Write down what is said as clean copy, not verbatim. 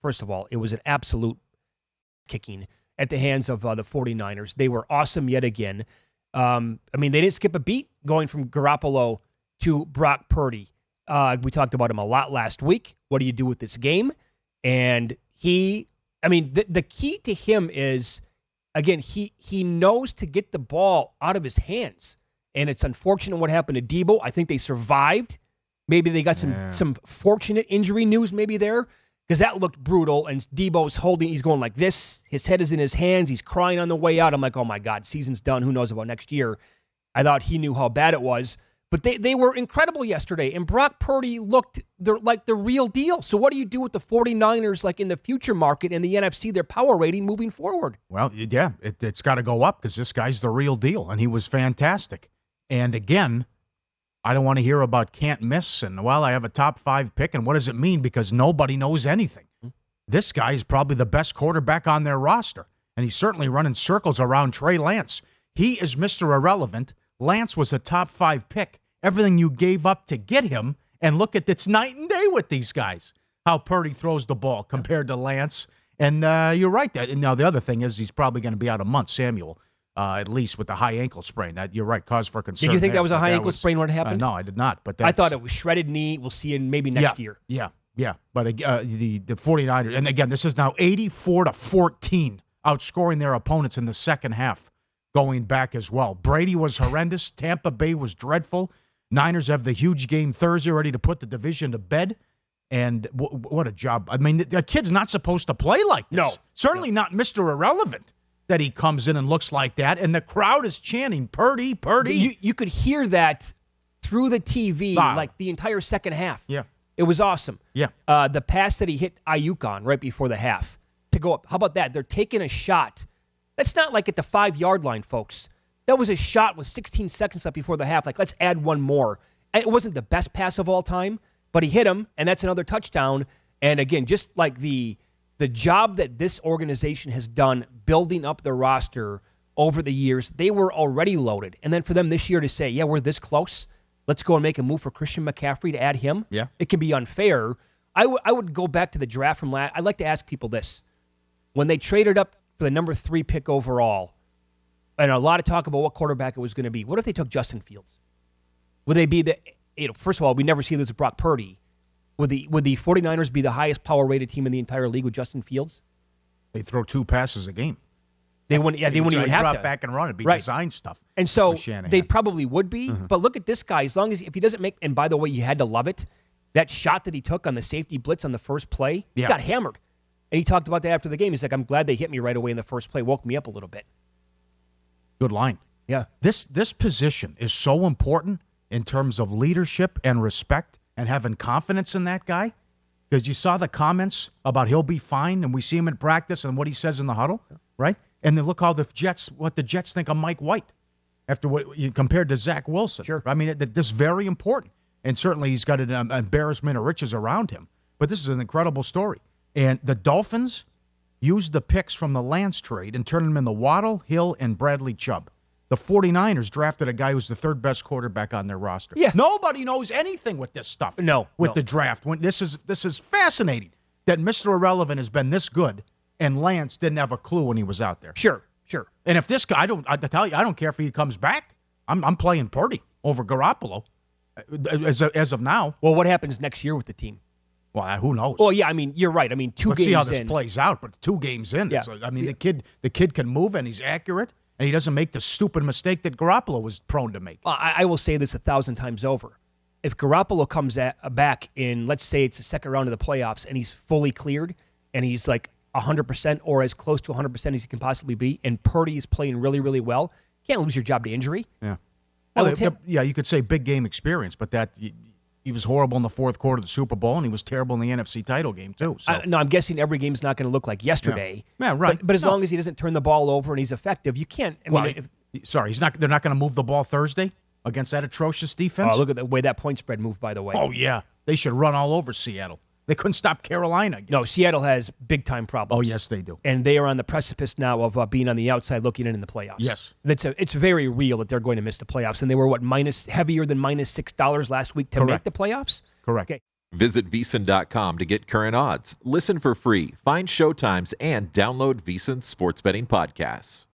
first of all, it was an absolute kicking at the hands of the 49ers. They were awesome yet again. They didn't skip a beat going from Garoppolo to Brock Purdy. We talked about him a lot last week. What do you do with this game? And the key to him is, again, he knows to get the ball out of his hands. And it's unfortunate what happened to Debo. I think they survived. Maybe they got some fortunate injury news maybe there, because that looked brutal. And Debo's he's going like this. His head is in his hands. He's crying on the way out. I'm like, oh my God, season's done. Who knows about next year? I thought he knew how bad it was. But they were incredible yesterday. And Brock Purdy looked like the real deal. So what do you do with the 49ers like in the future market and the NFC, their power rating moving forward? Well, yeah, it's got to go up because this guy's the real deal. And he was fantastic. And again, I don't want to hear about can't miss and, I have a top 5 pick. And what does it mean? Because nobody knows anything. This guy is probably the best quarterback on their roster. And he's certainly running circles around Trey Lance. He is Mr. Irrelevant. Lance was a top 5 pick. Everything you gave up to get him, and look at it's night and day with these guys, how Purdy throws the ball compared to Lance. And you're right. Now, the other thing is he's probably going to be out a month, Samuel, at least with the high ankle sprain. You're right, cause for concern. Did you think that was a high ankle sprain when it happened? No, I did not. But I thought it was shredded knee. We'll see it maybe next year. Yeah. But the 49ers, and again, this is now 84-14, outscoring their opponents in the second half, going back as well. Brady was horrendous. Tampa Bay was dreadful. Niners have the huge game Thursday, ready to put the division to bed. And what a job. I mean, the kid's not supposed to play like this. No. Certainly not Mr. Irrelevant that he comes in and looks like that. And the crowd is chanting, Purdy, Purdy. You could hear that through the TV like the entire second half. Yeah. It was awesome. Yeah. The pass that he hit Ayuk on right before the half to go up. How about that? They're taking a shot. That's not like at the 5-yard line, folks. That was a shot with 16 seconds left before the half. Like, let's add one more. It wasn't the best pass of all time, but he hit him, and that's another touchdown. And again, just like the job that this organization has done building up the roster over the years, they were already loaded. And then for them this year to say, yeah, we're this close, let's go and make a move for Christian McCaffrey to add him. Yeah. It can be unfair. I would go back to the draft from last. I'd like to ask people this. When they traded up for the number 3 pick overall, and a lot of talk about what quarterback it was going to be. What if they took Justin Fields? Would they be first of all, we never see this with Brock Purdy. Would the 49ers be the highest power-rated team in the entire league with Justin Fields? They throw 2 passes a game. They wouldn't even have drop to. back and run. It'd be Right. design stuff. And so they probably would be. Mm-hmm. But look at this guy. As long as if he doesn't make, and by the way, you had to love it, that shot that he took on the safety blitz on the first play, he got hammered. And he talked about that after the game. He's like, I'm glad they hit me right away in the first play. Woke me up a little bit. Good line. Yeah. This position is so important in terms of leadership and respect and having confidence in that guy. Because you saw the comments about he'll be fine, and we see him in practice and what he says in the huddle, right? And then look how the Jets think of Mike White after what you compared to Zach Wilson. Sure. I mean, this is very important. And certainly he's got an embarrassment of riches around him. But this is an incredible story. And the Dolphins used the picks from the Lance trade and turned them into Waddle, Hill, and Bradley Chubb. The 49ers drafted a guy who's the 3rd best quarterback on their roster. Yeah. Nobody knows anything with this stuff. With the draft. This is fascinating that Mr. Irrelevant has been this good and Lance didn't have a clue when he was out there. Sure. And if this guy, I don't care if he comes back. I'm playing Purdy over Garoppolo as of now. Well, what happens next year with the team? Well, who knows? Well, yeah, I mean, you're right. I mean, Let's see how this plays out, but 2 games in. Yeah. The kid can move and he's accurate, and he doesn't make the stupid mistake that Garoppolo was prone to make. I will say this 1,000 times over. If Garoppolo comes back in, let's say it's the second round of the playoffs, and he's fully cleared, and he's like 100% or as close to 100% as he can possibly be, and Purdy is playing really, really well, you can't lose your job to injury. Yeah. Well, you could say big game experience, but he was horrible in the 4th quarter of the Super Bowl, and he was terrible in the NFC title game, too. So. No, I'm guessing every game's not going to look like yesterday. Yeah, right. But as long as he doesn't turn the ball over and he's effective, you can't. They're not going to move the ball Thursday against that atrocious defense? Oh, look at the way that point spread moved, by the way. Oh, yeah. They should run all over Seattle. They couldn't stop Carolina. No, Seattle has big-time problems. Oh, yes, they do. And they are on the precipice now of being on the outside looking in the playoffs. Yes. It's very real that they're going to miss the playoffs. And they were, heavier than -$6 last week to make the playoffs? Correct. Okay. Visit VEASAN.com to get current odds, listen for free, find showtimes, and download VEASAN sports betting podcasts.